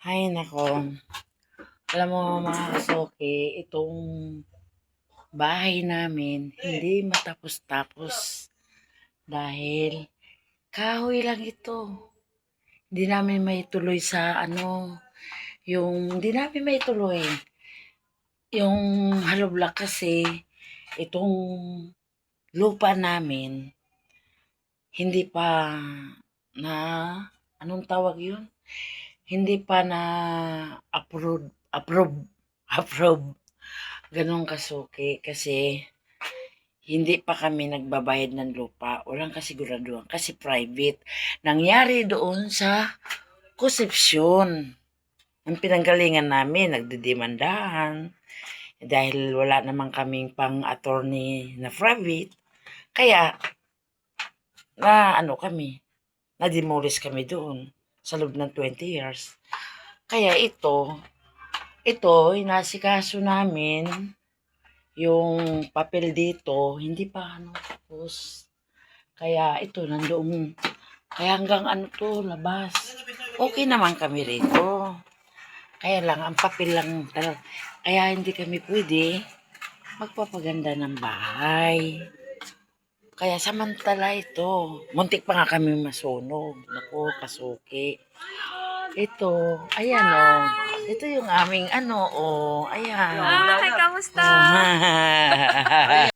Hay nako, alam mo mga kasuki, itong bahay namin hindi matapos-tapos dahil kahoy lang ito. Hindi namin maituloy sa hindi namin maituloy. Yung hollow block kasi, itong lupa namin, hindi pa na, anong tawag yun? Hindi pa na approve. Ganun kasuki kasi hindi pa kami nagbabayad ng lupa. Walang kasiguraduhan kasi private. Nangyari doon sa konsepsyon. Ang pinanggalingan namin, nagdidemandahan. Dahil wala naman kaming pang-attorney na private. Kaya, na-demolish kami doon sa loob ng 20 years. Kaya ito, inasikaso namin yung papel dito, hindi pa tapos. Kaya ito, nandoon. Kaya hanggang labas. Okay naman kami rito. Kaya lang, ang papel lang talaga. Kaya hindi kami pwede magpapaganda ng bahay. Kaya samantala ito. Muntik pa nga kami masunog. Naku, kasuki. Ito, ayan o. Ito yung aming ayan. Hi, kamusta? Oh,